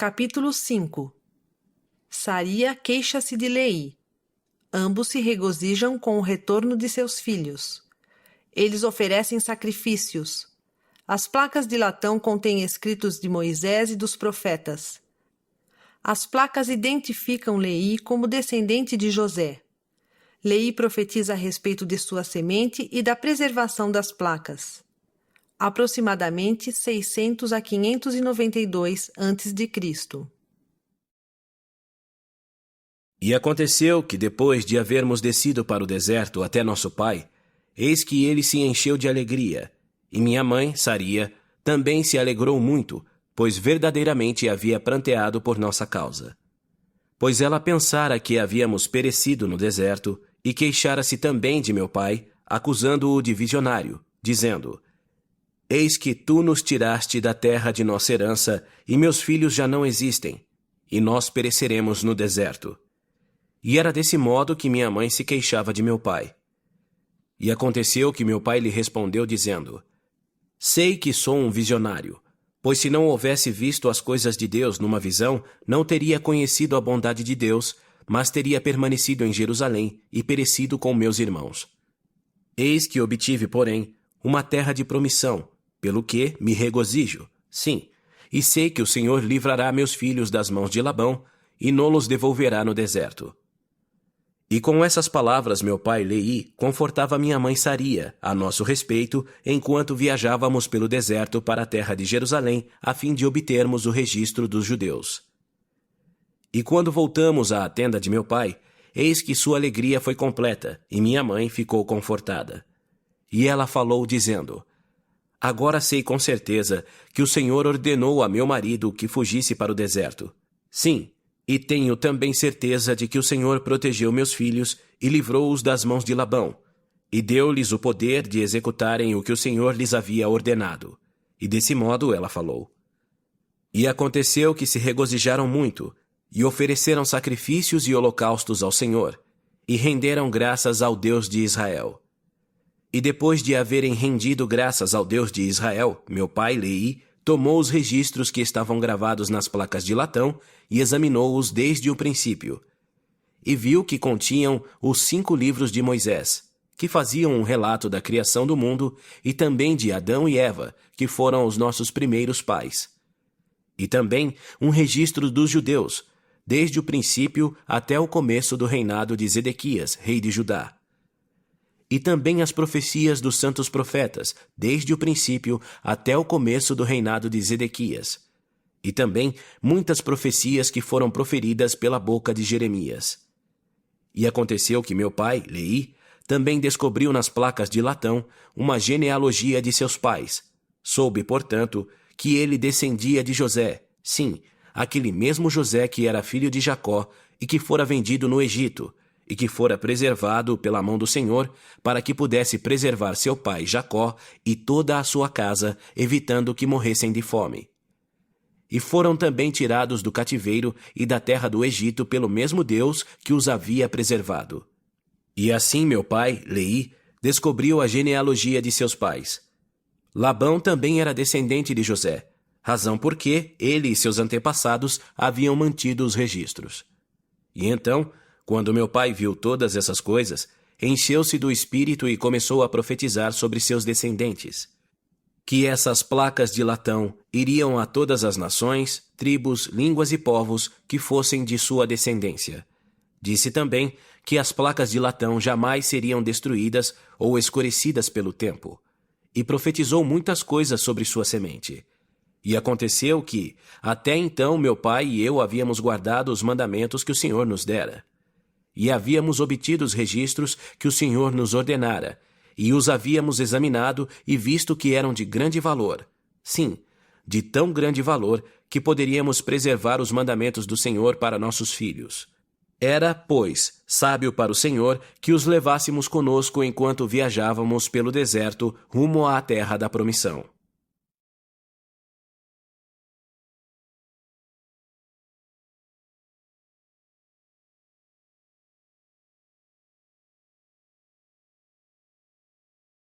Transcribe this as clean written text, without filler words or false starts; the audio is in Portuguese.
Capítulo 5. Saria queixa-se de Leí. Ambos se regozijam com o retorno de seus filhos. Eles oferecem sacrifícios. As placas de latão contêm escritos de Moisés e dos profetas. As placas identificam Leí como descendente de José. Leí profetiza a respeito de sua semente e da preservação das placas. Aproximadamente 600 a 592 a.C. E aconteceu que, depois de havermos descido para o deserto até nosso pai, eis que ele se encheu de alegria, e minha mãe, Saria, também se alegrou muito, pois verdadeiramente havia pranteado por nossa causa. Pois ela pensara que havíamos perecido no deserto, e queixara-se também de meu pai, acusando-o de visionário, dizendo: Eis que tu nos tiraste da terra de nossa herança, e meus filhos já não existem, e nós pereceremos no deserto. E era desse modo que minha mãe se queixava de meu pai. E aconteceu que meu pai lhe respondeu, dizendo: Sei que sou um visionário, pois se não houvesse visto as coisas de Deus numa visão, não teria conhecido a bondade de Deus, mas teria permanecido em Jerusalém e perecido com meus irmãos. Eis que obtive, porém, uma terra de promissão, pelo que me regozijo, sim, e sei que o Senhor livrará meus filhos das mãos de Labão e não-los devolverá no deserto. E com essas palavras meu pai Leí confortava minha mãe Saria a nosso respeito, enquanto viajávamos pelo deserto para a terra de Jerusalém, a fim de obtermos o registro dos judeus. E quando voltamos à tenda de meu pai, eis que sua alegria foi completa, e minha mãe ficou confortada. E ela falou, dizendo: Agora sei com certeza que o Senhor ordenou a meu marido que fugisse para o deserto. Sim, e tenho também certeza de que o Senhor protegeu meus filhos e livrou-os das mãos de Labão, e deu-lhes o poder de executarem o que o Senhor lhes havia ordenado. E desse modo ela falou. E aconteceu que se regozijaram muito, e ofereceram sacrifícios e holocaustos ao Senhor, e renderam graças ao Deus de Israel. E depois de haverem rendido graças ao Deus de Israel, meu pai Leí tomou os registros que estavam gravados nas placas de latão e examinou-os desde o princípio. E viu que continham os 5 livros de Moisés, que faziam um relato da criação do mundo, e também de Adão e Eva, que foram os nossos primeiros pais. E também um registro dos judeus, desde o princípio até o começo do reinado de Zedequias, rei de Judá. E também as profecias dos santos profetas, desde o princípio até o começo do reinado de Zedequias. E também muitas profecias que foram proferidas pela boca de Jeremias. E aconteceu que meu pai, Leí, também descobriu nas placas de latão uma genealogia de seus pais. Soube, portanto, que ele descendia de José, sim, aquele mesmo José que era filho de Jacó e que fora vendido no Egito, e que fora preservado pela mão do Senhor, para que pudesse preservar seu pai Jacó e toda a sua casa, evitando que morressem de fome. E foram também tirados do cativeiro e da terra do Egito pelo mesmo Deus que os havia preservado. E assim meu pai, Leí, descobriu a genealogia de seus pais. Labão também era descendente de José, razão porque ele e seus antepassados haviam mantido os registros. E então, quando meu pai viu todas essas coisas, encheu-se do espírito e começou a profetizar sobre seus descendentes, que essas placas de latão iriam a todas as nações, tribos, línguas e povos que fossem de sua descendência. Disse também que as placas de latão jamais seriam destruídas ou escurecidas pelo tempo, e profetizou muitas coisas sobre sua semente. E aconteceu que, até então, meu pai e eu havíamos guardado os mandamentos que o Senhor nos dera. E havíamos obtido os registros que o Senhor nos ordenara, e os havíamos examinado e visto que eram de grande valor. Sim, de tão grande valor que poderíamos preservar os mandamentos do Senhor para nossos filhos. Era, pois, sábio para o Senhor que os levássemos conosco enquanto viajávamos pelo deserto rumo à terra da promissão.